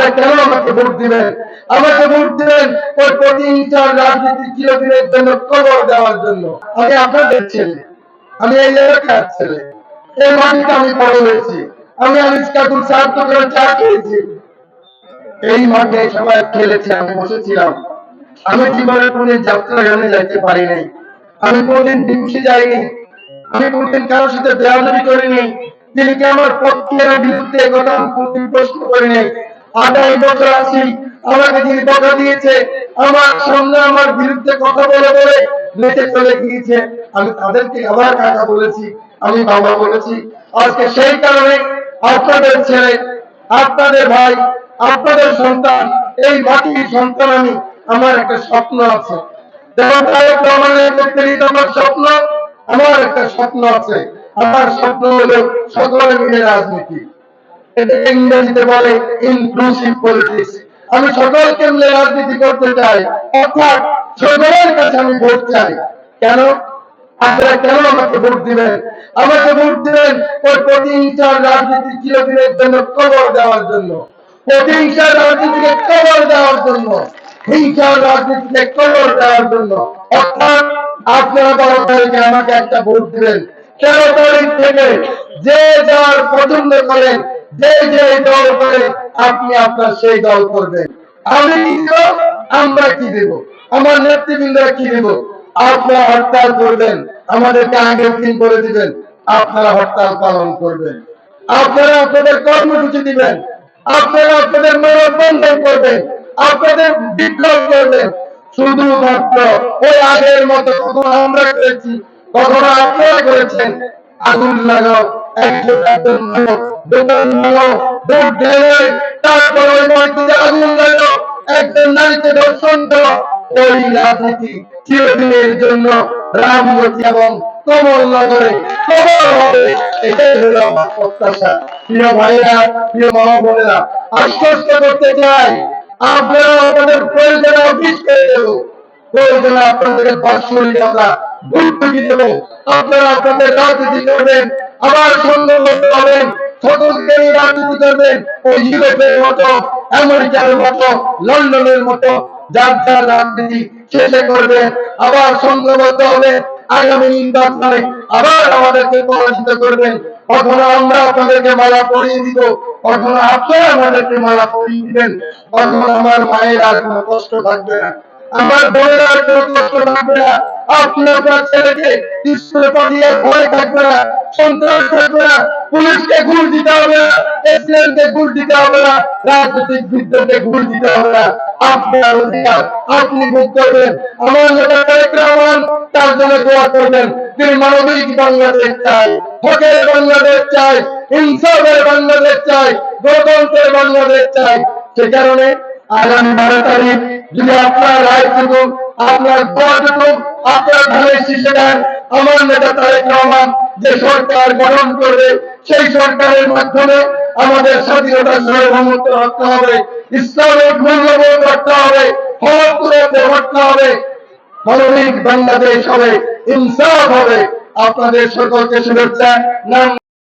আপনারা কেন আমাকে ভোট দিবেন? আমাকে ভোট দিবেন ওই প্রতিহিংসার রাজনীতি চিরদিনের জন্য কবর দেওয়ার জন্য। আমি আপনাদের ছেলে, আমি এই এলাকার ছেলে, এই মাটিতে আমি বড় হয়েছি, আমি আলিস্কাতুল সাহায্য করে চা খেয়েছি, এই মাঠে সবাই খেলেছে, আমি বসেছিলাম। আমি জীবনে কোনদিন যাত্রা গানে যাইতে পারি নাই, আমি কোনদিন ডিউটি যাইনি, আমি কোনদিন কারোর সাথে বেয়াদবি করিনি, তিনি কি আমার পক্ষের বিরুদ্ধে কথা কোনদিন প্রশ্ন করিনি। 28 বছর আছি, আমাকে যিনি বকা দিয়েছে, আমার সামনে আমার বিরুদ্ধে কথা বলে বলে নেচে চলে গিয়েছে, আমি তাদেরকে আবার কাকা বলেছি, আমি বাবা বলেছি। আজকে সেই কারণে আপনাদের ছেলে, আপনাদের ভাই, আপনাদের সন্তান, এই মাটির সন্তান আমি, আমার একটা স্বপ্ন আছে। আমার স্বপ্ন, আমার একটা স্বপ্ন আছে, আমার স্বপ্ন হলো সকলে মিলে রাজনীতি, এটা ইংরেজিতে বলে ইনক্লুসিভ পলিটিক্স। আমি সকলকে মিলে রাজনীতি করতে চাই, অর্থাৎ সকলের কাছে আমি ভোট চাই। কেন? আপনারা কেন আমাকে ভোট দিবেন? আমাকে ভোট দিবেন ওই প্রতিহিংসার রাজনীতি চিরদিনের জন্য কবর দেওয়ার জন্য, প্রতিহিংসার রাজনীতিকে কবর দেওয়ার জন্য, হিংসার রাজনীতিকে কবর দেওয়ার জন্য। অর্থাৎ আপনারা 12 তারিখে আমাকে একটা ভোট দিবেন। 13 তারিখ থেকে যে যার পছন্দ করেন, যে যে দল করে, আপনি আপনার সেই দল করবেন। আমি কি দেব? আমরা কি দেব? আমার নেতৃবৃন্দরা কি দেব? আপনারা হরতাল করবেন, আমাদেরকে আগের দিন করে দিবেন, আপনারা হরতাল পালন করবেন, আপনারা আপনাদের কর্মসূচি দিবেন, আপনারা আপনাদের মানববন্ধন করবেন, আপনাদের বিপ্লব করবেন। শুধুমাত্র ওই আগের মতো কখনো আমরা করেছি, কখনো আপনারা করেছেন, আগুন লাগাও, একজন দোকান লাগাও, ভোট ঢেলে, তারপর ওই মসজিদে আগুন লাগাও, একজন নারীকে ধর্ষণ করো, ওই রাজনীতি চিরদিনের জন্য রামগতি এবং কমলনগরে কবর হবে। এটাই হলো আমার প্রত্যাশা। প্রিয় ভাইরা, প্রিয় মা বোনেরা, আশ্বস্ত করতে চাই, আপনারা আপনাদের প্রয়োজনে অফিস করে দেব, প্রয়োজনে আপনাদের বাৎসরিক আমরা ভর্তুকি দেব, আপনারা আপনাদের রাজনীতি করবেন, আবার সংগঠিত হবেন, সকলকে রাজনীতি করবেন, ওই ইউরোপের মতো, আমেরিকার মতো, লন্ডনের মতো, যার যার রাজনীতি শেষে করবেন, আবার সংঘবদ্ধ হবে, আগামী নির্বাচনে আবার আমাদেরকে পরাজিত করবেন। কখনো আমরা আপনাদেরকে মালা পরিয়ে দিব, কখনো আপনারা আমাদেরকে মালা পরিয়ে দিবেন, কখনো আমার মায়ের আর কোনো কষ্ট থাকবে না, আমার বোনের আর কোনো কষ্ট থাকবে না, আপনি আপনার ছেলেকে স্কুলে পাঠিয়ে ভয় থাকবে না, সন্ত্রাস থাকবে না, পুলিশকে ঘুষ দিতে হবে না, এসিএনকে ঘুষ দিতে হবে না, রাজনৈতিক বিদ্রোহকে ঘুষ দিতে হবে না। আপনার অধিকার, আপনি ভোগ করবেন। আমার নেতা তারেক রহমান, তার জন্য দোয়া করবেন। তিনি মানবিক বাংলাদেশ চাই, হকের বাংলাদেশ চাই, ইনসাফের বাংলাদেশ চাই, গণতন্ত্রের বাংলাদেশ চাই। সে কারণে আগামী 12 তারিখ যদি আপনার রায়টুকু, আপনার দোয়াটুকু, আপনার ধানের শীষে দেন, আমার নেতা তারেক রহমান যে সরকার গঠন করবে, সেই সরকারের মাধ্যমে আমাদের স্বাধীনতার সার্বভৌমত্ব রক্ষা হবে, ইসলামিক মূল্যবোধ রক্ষা হবে, হক রক্ষা হবে, মানবিক বাংলাদেশ হবে, ইনসাফ হবে। আপনাদের সকলকে শুভেচ্ছা।